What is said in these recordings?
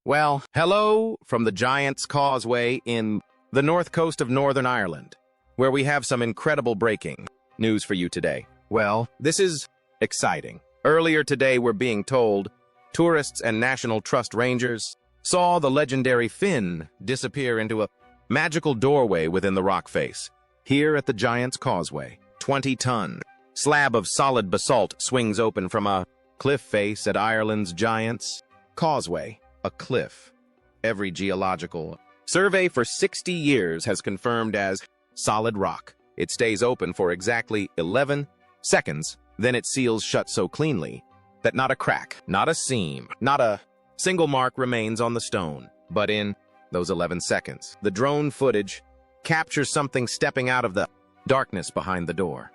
Well, hello from the Giant's Causeway in the north coast of Northern Ireland, where we have some incredible breaking news for you today. Well, this is exciting. Earlier today, we're being told tourists and National Trust rangers saw the legendary Finn disappear into a magical doorway within the rock face. Here at the Giant's Causeway, 20-ton slab of solid basalt swings open from a cliff face at Ireland's Giant's Causeway. A cliff. Every geological survey for 60 years has confirmed as solid rock. It stays open for exactly 11 seconds, then it seals shut so cleanly that not a crack, not a seam, not a single mark remains on the stone. But in those 11 seconds, the drone footage captures something stepping out of the darkness behind the door.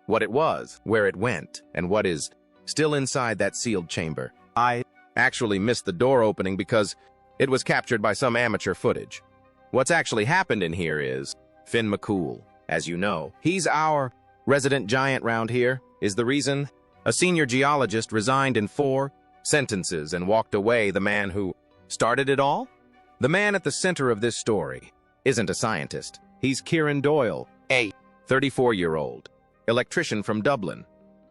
What it was, where it went, and what is still inside that sealed chamber. I actually missed the door opening because it was captured by some amateur footage. What's actually happened in here is Finn McCool. As you know, he's our resident giant round here, is the reason a senior geologist resigned in 4 sentences and walked away. The man who started it all? The man at the center of this story isn't a scientist. He's Kieran Doyle, a 34-year-old electrician from Dublin.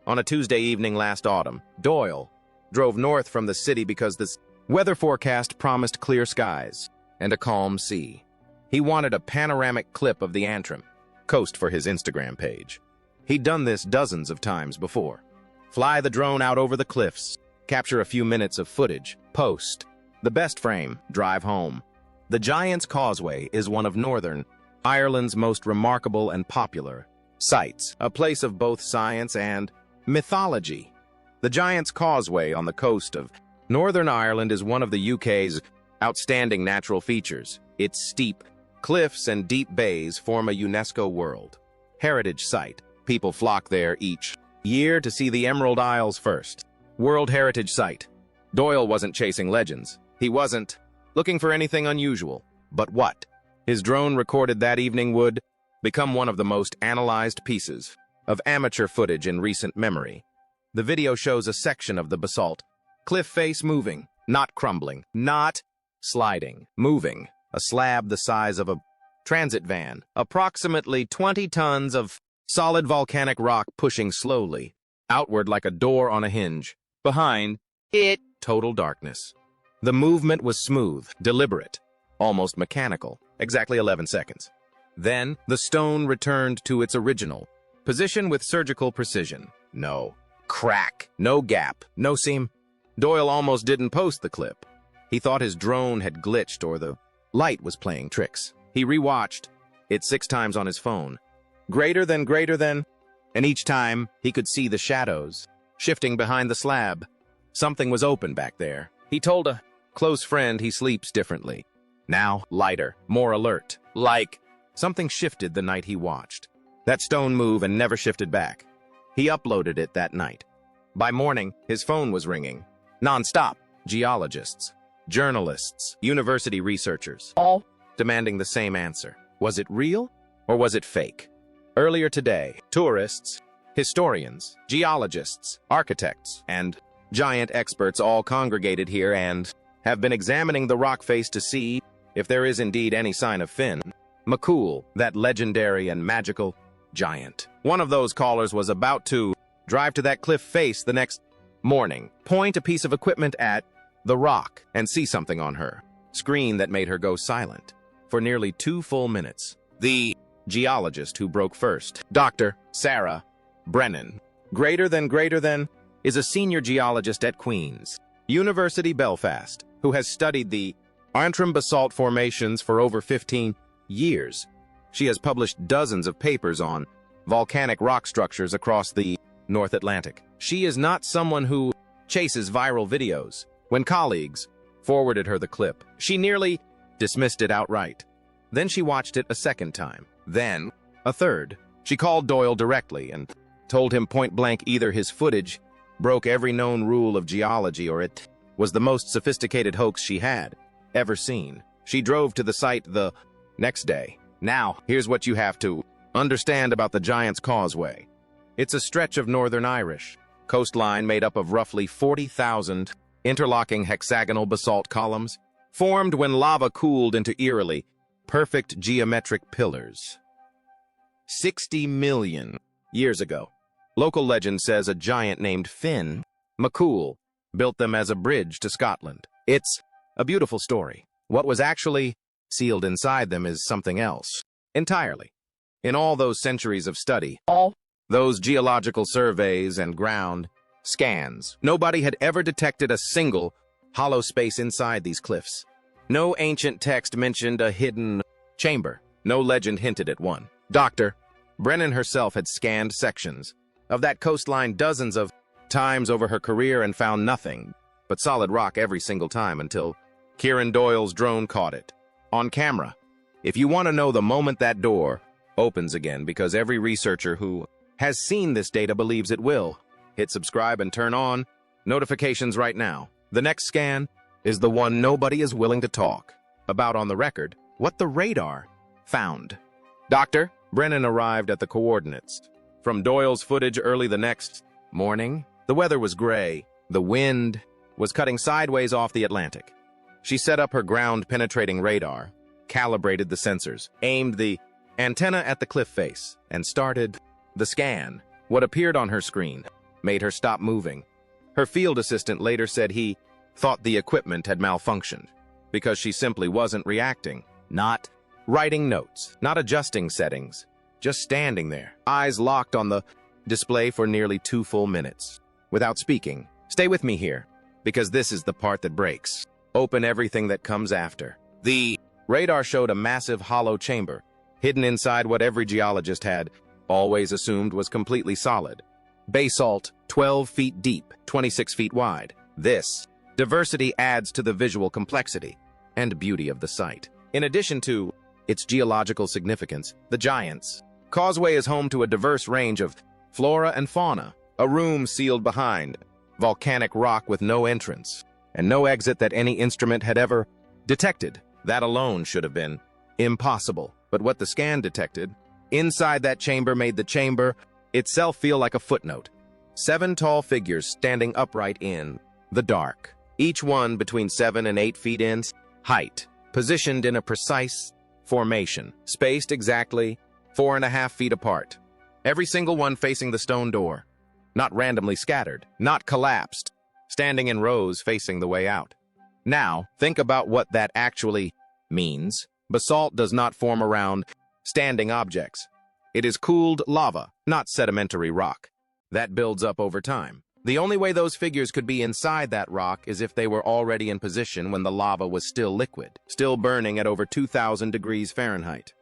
On a Tuesday evening last autumn, Doyle drove north from the city because the weather forecast promised clear skies and a calm sea. He wanted a panoramic clip of the Antrim coast for his Instagram page. He'd done this dozens of times before. Fly the drone out over the cliffs, capture a few minutes of footage, post the best frame, drive home. The Giant's Causeway is one of Northern Ireland's most remarkable and popular sites, a place of both science and mythology. The Giant's Causeway on the coast of Northern Ireland is one of the UK's outstanding natural features. Its steep cliffs and deep bays form a UNESCO World Heritage Site. People flock there each year to see the Emerald Isles first. World Heritage Site. Doyle wasn't chasing legends. He wasn't looking for anything unusual. But what his drone recorded that evening would become one of the most analyzed pieces of amateur footage in recent memory. The video shows a section of the basalt cliff face moving, not crumbling, not sliding, moving, a slab the size of a transit van, approximately 20 tons of solid volcanic rock pushing slowly outward like a door on a hinge. Behind it, total darkness. The movement was smooth, deliberate, almost mechanical, exactly 11 seconds. Then, the stone returned to its original position with surgical precision. No crack, no gap, no seam. Doyle almost didn't post the clip. He thought his drone had glitched or the light was playing tricks. He rewatched it 6 times on his phone. Greater than, and each time he could see the shadows shifting behind the slab. Something was open back there. He told a close friend he sleeps differently. Now, lighter, more alert, like something shifted the night he watched that stone move and never shifted back. He uploaded it that night. By morning, his phone was ringing. Non-stop. Geologists, journalists, university researchers, all demanding the same answer. Was it real or was it fake? Earlier today, tourists, historians, geologists, architects, and giant experts all congregated here and have been examining the rock face to see if there is indeed any sign of Finn McCool, that legendary and magical giant. One of those callers was about to drive to that cliff face the next morning, point a piece of equipment at the rock, and see something on her screen that made her go silent for nearly 2 full minutes. The geologist who broke first, Dr. Sarah Brennan, greater than, is a senior geologist at Queen's University Belfast, who has studied the Antrim basalt formations for over 15 years. She has published dozens of papers on volcanic rock structures across the North Atlantic. She is not someone who chases viral videos. When colleagues forwarded her the clip, she nearly dismissed it outright. Then she watched it a second time, then a third. She called Doyle directly and told him point-blank either his footage broke every known rule of geology or it was the most sophisticated hoax she had ever seen. She drove to the site the next day. Now, here's what you have to understand about the Giant's Causeway. It's a stretch of Northern Irish coastline made up of roughly 40,000 interlocking hexagonal basalt columns formed when lava cooled into eerily perfect geometric pillars. 60 million years ago. Local legend says a giant named Finn McCool built them as a bridge to Scotland. It's a beautiful story. What was actually sealed inside them is something else entirely. In all those centuries of study, all those geological surveys and ground scans, nobody had ever detected a single hollow space inside these cliffs. No ancient text mentioned a hidden chamber. No legend hinted at one. Dr. Brennan herself had scanned sections of that coastline dozens of times over her career and found nothing but solid rock every single time until Kieran Doyle's drone caught it on camera. If you want to know the moment that door opens again, because every researcher who has seen this data believes it will, hit subscribe and turn on notifications right now. The next scan is the one nobody is willing to talk about on the record, what the radar found. Dr. Brennan arrived at the coordinates. From Doyle's footage early the next morning, the weather was gray. The wind was cutting sideways off the Atlantic. She set up her ground-penetrating radar, calibrated the sensors, aimed the antenna at the cliff face, and started the scan. What appeared on her screen made her stop moving. Her field assistant later said he thought the equipment had malfunctioned because she simply wasn't reacting, not writing notes, not adjusting settings, just standing there, eyes locked on the display for nearly 2 full minutes, without speaking. Stay with me here, because this is the part that breaks open everything that comes after. The radar showed a massive hollow chamber, hidden inside what every geologist had always assumed was completely solid. Basalt, 12 feet deep, 26 feet wide. This diversity adds to the visual complexity and beauty of the site. In addition to its geological significance, the Giants. Causeway is home to a diverse range of flora and fauna, a room sealed behind volcanic rock with no entrance and no exit that any instrument had ever detected. That alone should have been impossible. But what the scan detected inside that chamber made the chamber itself feel like a footnote. 7 tall figures standing upright in the dark, each one between 7 and 8 feet in height, positioned in a precise formation, spaced exactly 4.5 feet apart. Every single one facing the stone door, not randomly scattered, not collapsed, standing in rows facing the way out. Now, think about what that actually means. Basalt does not form around standing objects. It is cooled lava, not sedimentary rock, that builds up over time. The only way those figures could be inside that rock is if they were already in position when the lava was still liquid, still burning at over 2,000 degrees Fahrenheit.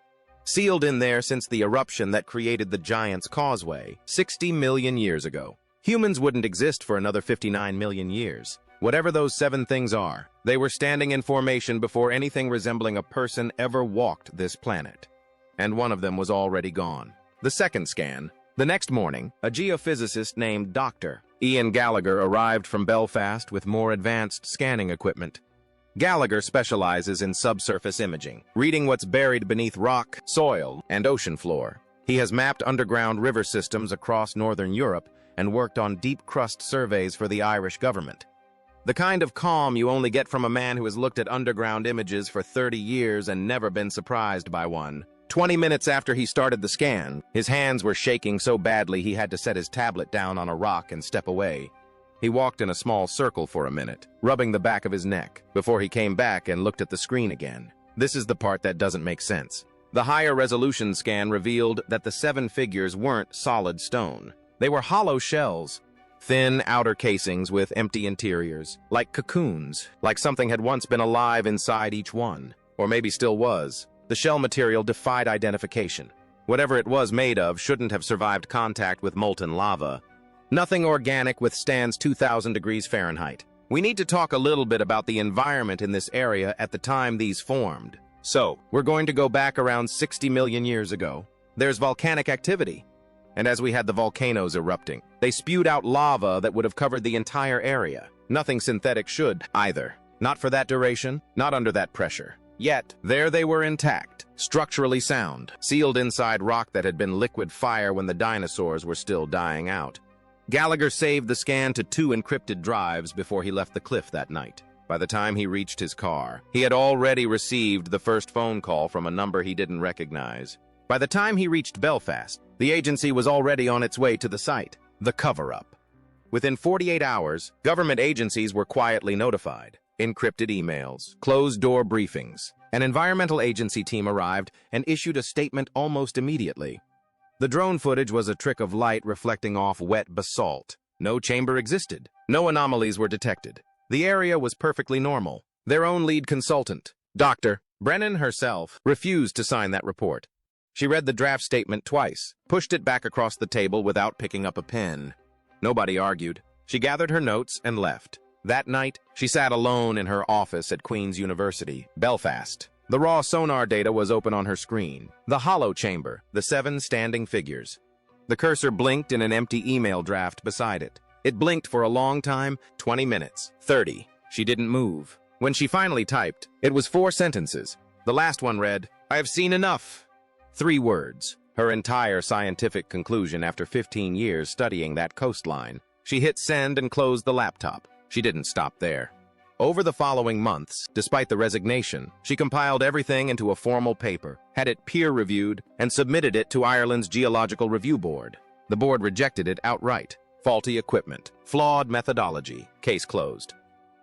Sealed in there since the eruption that created the Giants' Causeway 60 million years ago. Humans wouldn't exist for another 59 million years. Whatever those 7 things are, they were standing in formation before anything resembling a person ever walked this planet. And one of them was already gone. The second scan. The next morning, a geophysicist named Dr. Ian Gallagher arrived from Belfast with more advanced scanning equipment. Gallagher specializes in subsurface imaging, reading what's buried beneath rock, soil, and ocean floor. He has mapped underground river systems across northern Europe and worked on deep crust surveys for the Irish government. The kind of calm you only get from a man who has looked at underground images for 30 years and never been surprised by one. 20 minutes after he started the scan, his hands were shaking so badly he had to set his tablet down on a rock and step away. He walked in a small circle for a minute, rubbing the back of his neck, before he came back and looked at the screen again. This is the part that doesn't make sense. The higher resolution scan revealed that the 7 figures weren't solid stone. They were hollow shells, thin outer casings with empty interiors, like cocoons, like something had once been alive inside each one, or maybe still was. The shell material defied identification. Whatever it was made of shouldn't have survived contact with molten lava. Nothing organic withstands 2,000 degrees Fahrenheit. We need to talk a little bit about the environment in this area at the time these formed. So, we're going to go back around 60 million years ago. There's volcanic activity. And as we had the volcanoes erupting, they spewed out lava that would have covered the entire area. Nothing synthetic should, either. Not for that duration, not under that pressure. Yet, there they were intact, structurally sound, sealed inside rock that had been liquid fire when the dinosaurs were still dying out. Gallagher saved the scan to 2 encrypted drives before he left the cliff that night. By the time he reached his car, he had already received the first phone call from a number he didn't recognize. By the time he reached Belfast, the agency was already on its way to the site, the cover-up. Within 48 hours, government agencies were quietly notified. Encrypted emails, closed-door briefings. An environmental agency team arrived and issued a statement almost immediately. The drone footage was a trick of light reflecting off wet basalt. No chamber existed. No anomalies were detected. The area was perfectly normal. Their own lead consultant, Dr. Brennan herself, refused to sign that report. She read the draft statement twice, pushed it back across the table without picking up a pen. Nobody argued. She gathered her notes and left. That night, she sat alone in her office at Queen's University, Belfast. The raw sonar data was open on her screen. The hollow chamber, the 7 standing figures. The cursor blinked in an empty email draft beside it. It blinked for a long time, 20 minutes, 30. She didn't move. When she finally typed, it was 4 sentences. The last one read, "I have seen enough." 3 words. Her entire scientific conclusion after 15 years studying that coastline. She hit send and closed the laptop. She didn't stop there. Over the following months, despite the resignation, she compiled everything into a formal paper, had it peer-reviewed, and submitted it to Ireland's Geological Review Board. The board rejected it outright. Faulty equipment, flawed methodology, case closed.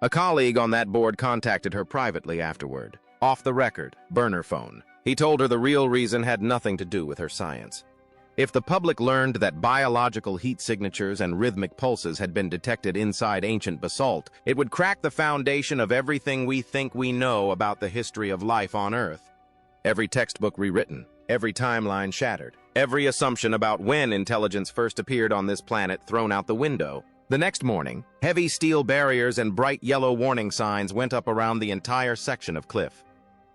A colleague on that board contacted her privately afterward. Off the record, burner phone. He told her the real reason had nothing to do with her science. If the public learned that biological heat signatures and rhythmic pulses had been detected inside ancient basalt, it would crack the foundation of everything we think we know about the history of life on Earth. Every textbook rewritten, every timeline shattered, every assumption about when intelligence first appeared on this planet thrown out the window. The next morning, heavy steel barriers and bright yellow warning signs went up around the entire section of cliff.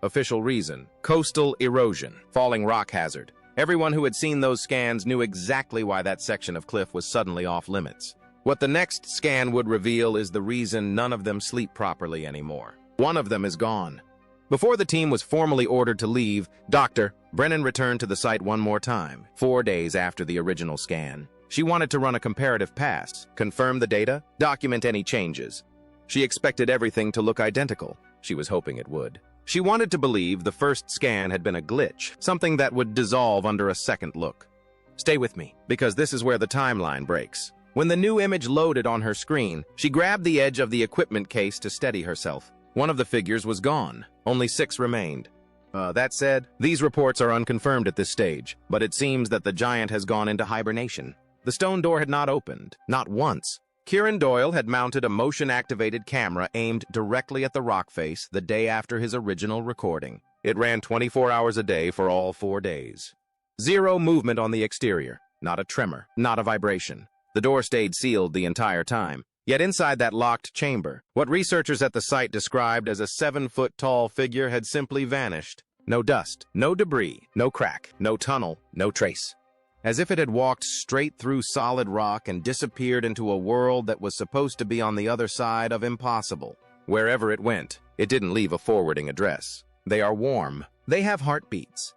Official reason: coastal erosion, falling rock hazard. Everyone who had seen those scans knew exactly why that section of cliff was suddenly off limits. What the next scan would reveal is the reason none of them sleep properly anymore. One of them is gone. Before the team was formally ordered to leave, Dr. Brennan returned to the site one more time, 4 days after the original scan. She wanted to run a comparative pass, confirm the data, document any changes. She expected everything to look identical. She was hoping it would. She wanted to believe the first scan had been a glitch, something that would dissolve under a second look. Stay with me, because this is where the timeline breaks. When the new image loaded on her screen, she grabbed the edge of the equipment case to steady herself. One of the figures was gone. Only 6 remained. That said, these reports are unconfirmed at this stage, but it seems that the giant has gone into hibernation. The stone door had not opened, not once. Kieran Doyle had mounted a motion-activated camera aimed directly at the rock face the day after his original recording. It ran 24 hours a day for all 4 days. 0 movement on the exterior, not a tremor, not a vibration. The door stayed sealed the entire time. Yet inside that locked chamber, what researchers at the site described as a 7-foot-tall figure had simply vanished. No dust, no debris, no crack, no tunnel, no trace. As if it had walked straight through solid rock and disappeared into a world that was supposed to be on the other side of impossible. Wherever it went, it didn't leave a forwarding address. They are warm. They have heartbeats.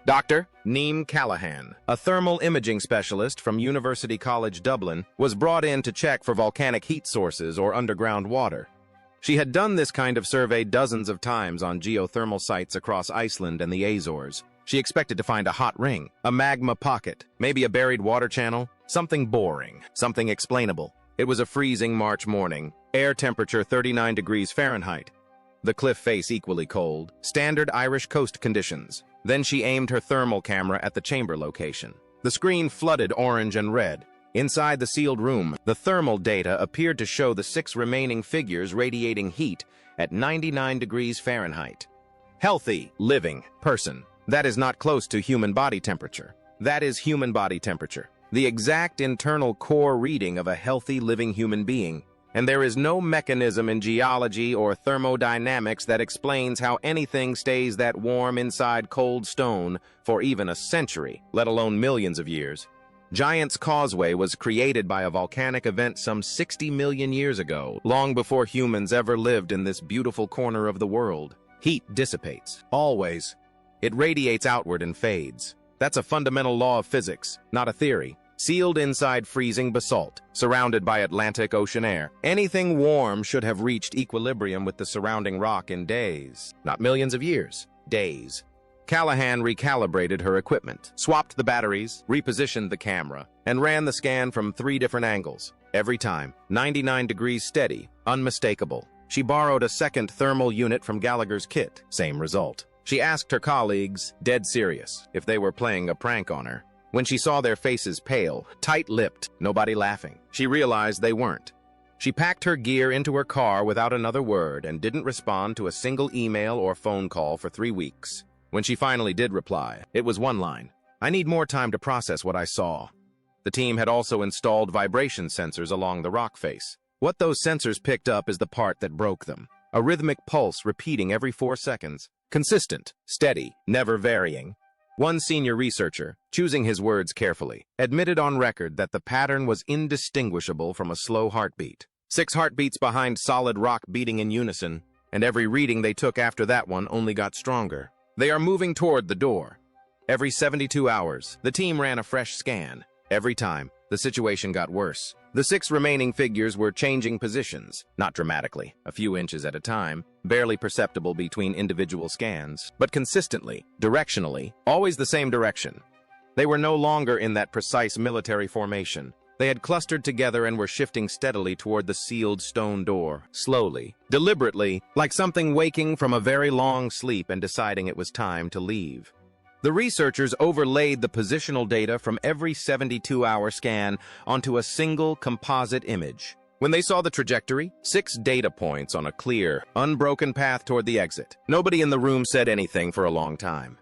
Dr. Neem Callahan, a thermal imaging specialist from University College Dublin, was brought in to check for volcanic heat sources or underground water. She had done this kind of survey dozens of times on geothermal sites across Iceland and the Azores. She expected to find a hot ring, a magma pocket, maybe a buried water channel, something boring, something explainable. It was a freezing March morning, air temperature 39 degrees Fahrenheit. The cliff face equally cold, standard Irish coast conditions. Then she aimed her thermal camera at the chamber location. The screen flooded orange and red. Inside the sealed room, the thermal data appeared to show the 6 remaining figures radiating heat at 99 degrees Fahrenheit. Healthy, living person. That is not close to human body temperature. That is human body temperature. The exact internal core reading of a healthy, living human being. And there is no mechanism in geology or thermodynamics that explains how anything stays that warm inside cold stone for even a century, let alone millions of years. Giant's Causeway was created by a volcanic event some 60 million years ago, long before humans ever lived in this beautiful corner of the world. Heat dissipates, always. It radiates outward and fades. That's a fundamental law of physics, not a theory. sealed inside freezing basalt, surrounded by Atlantic Ocean air. Anything warm should have reached equilibrium with the surrounding rock in days, not millions of years, days. Callahan recalibrated her equipment, swapped the batteries, repositioned the camera, and ran the scan from 3 different angles. Every time, 99 degrees steady, unmistakable. She borrowed a second thermal unit from Gallagher's kit, same result. She asked her colleagues, dead serious, if they were playing a prank on her. When she saw their faces pale, tight-lipped, nobody laughing, she realized they weren't. She packed her gear into her car without another word and didn't respond to a single email or phone call for 3 weeks. When she finally did reply, it was one line: "I need more time to process what I saw." The team had also installed vibration sensors along the rock face. What those sensors picked up is the part that broke them. A rhythmic pulse repeating every 4 seconds. Consistent, steady, never varying. One senior researcher, choosing his words carefully, admitted on record that the pattern was indistinguishable from a slow heartbeat. 6 heartbeats behind solid rock beating in unison, and every reading they took after that one only got stronger. They are moving toward the door. Every 72 hours, the team ran a fresh scan. Every time, the situation got worse. The 6 remaining figures were changing positions, not dramatically, a few inches at a time, barely perceptible between individual scans, but consistently, directionally, always the same direction. They were no longer in that precise military formation. They had clustered together and were shifting steadily toward the sealed stone door, slowly, deliberately, like something waking from a very long sleep and deciding it was time to leave. The researchers overlaid the positional data from every 72-hour scan onto a single composite image. When they saw the trajectory, 6 data points on a clear, unbroken path toward the exit. Nobody in the room said anything for a long time.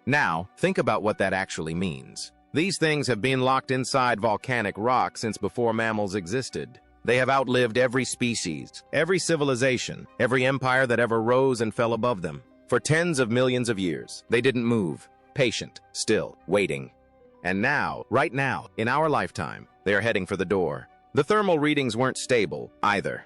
Now, think about what that actually means. These things have been locked inside volcanic rock since before mammals existed. They have outlived every species, every civilization, every empire that ever rose and fell above them. For tens of millions of years, they didn't move. Patient, still, waiting. And now, right now, in our lifetime, they are heading for the door. The thermal readings weren't stable, either.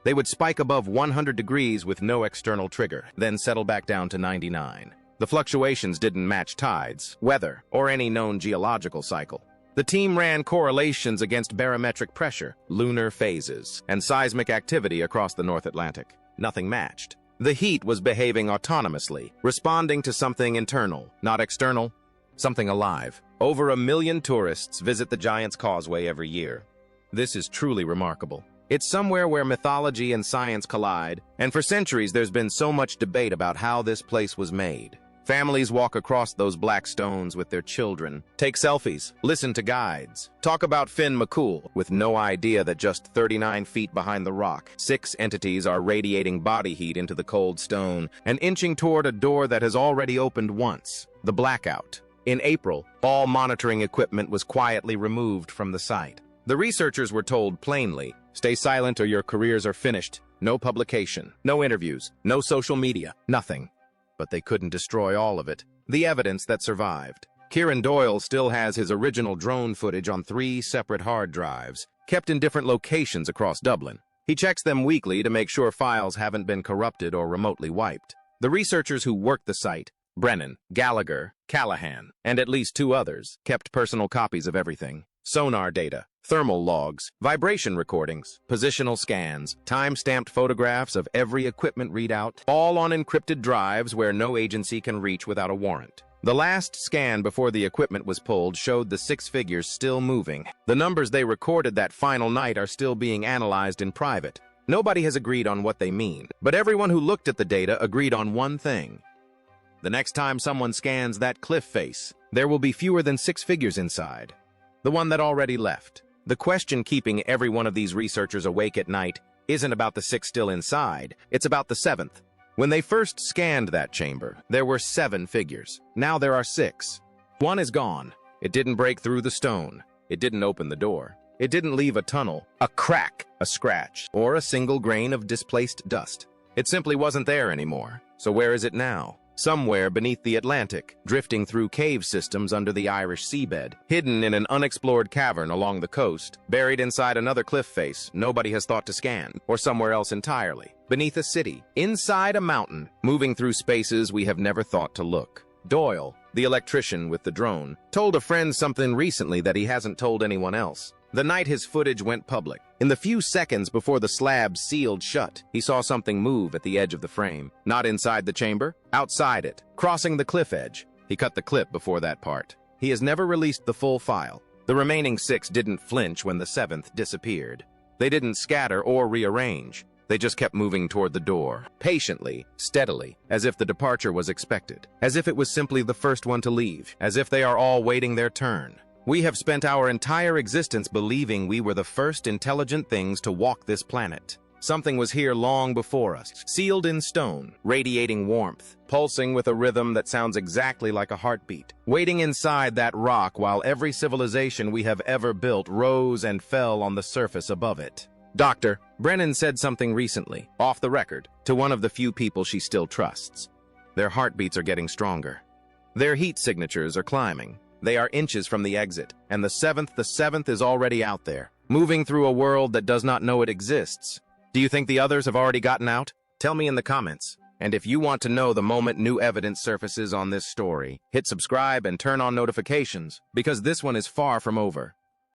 They would spike above 100 degrees with no external trigger, then settle back down to 99. The fluctuations didn't match tides, weather, or any known geological cycle. The team ran correlations against barometric pressure, lunar phases, and seismic activity across the North Atlantic. Nothing matched. The heat was behaving autonomously, responding to something internal, not external, something alive. Over 1 million tourists visit the Giant's Causeway every year. This is truly remarkable. It's somewhere where mythology and science collide, and for centuries there's been so much debate about how this place was made. Families walk across those black stones with their children, take selfies, listen to guides, talk about Finn McCool, with no idea that just 39 feet behind the rock, 6 entities are radiating body heat into the cold stone and inching toward a door that has already opened once, the blackout. In April, all monitoring equipment was quietly removed from the site. The researchers were told plainly, "Stay silent or your careers are finished. No publication, no interviews, no social media, nothing." But they couldn't destroy all of it. The evidence that survived. Kieran Doyle still has his original drone footage on 3 separate hard drives, kept in different locations across Dublin. He checks them weekly to make sure files haven't been corrupted or remotely wiped. The researchers who worked the site, Brennan, Gallagher, Callahan, and at least 2 others, kept personal copies of everything. Sonar data, thermal logs, vibration recordings, positional scans, time-stamped photographs of every equipment readout, all on encrypted drives where no agency can reach without a warrant. The last scan before the equipment was pulled showed the 6 figures still moving. The numbers they recorded that final night are still being analyzed in private. Nobody has agreed on what they mean, but everyone who looked at the data agreed on one thing. The next time someone scans that cliff face, there will be fewer than 6 figures inside. The one that already left. The question keeping every one of these researchers awake at night isn't about the 6 still inside, it's about the 7th. When they first scanned that chamber, there were 7 figures. Now there are 6. One is gone. It didn't break through the stone. It didn't open the door. It didn't leave a tunnel, a crack, a scratch, or a single grain of displaced dust. It simply wasn't there anymore. So where is it now? Somewhere beneath the Atlantic, drifting through cave systems under the Irish seabed, hidden in an unexplored cavern along the coast, buried inside another cliff face nobody has thought to scan, or somewhere else entirely, beneath a city, inside a mountain, moving through spaces we have never thought to look. Doyle, The electrician with the drone told a friend something recently that he hasn't told anyone else. The night his footage went public, in the few seconds before the slab sealed shut, he saw something move at the edge of the frame. Not inside the chamber, outside it, crossing the cliff edge. He cut the clip before that part. He has never released the full file. The remaining 6 didn't flinch when the 7th disappeared. They didn't scatter or rearrange. They just kept moving toward the door, patiently, steadily, as if the departure was expected, as if it was simply the first one to leave, as if they are all waiting their turn. We have spent our entire existence believing we were the first intelligent things to walk this planet. Something was here long before us, sealed in stone, radiating warmth, pulsing with a rhythm that sounds exactly like a heartbeat, waiting inside that rock while every civilization we have ever built rose and fell on the surface above it. Dr. Brennan said something recently, off the record, to one of the few people she still trusts. Their heartbeats are getting stronger. Their heat signatures are climbing. They are inches from the exit, and the seventh is already out there, moving through a world that does not know it exists. Do you think the others have already gotten out? Tell me in the comments. And if you want to know the moment new evidence surfaces on this story, hit subscribe and turn on notifications, because this one is far from over.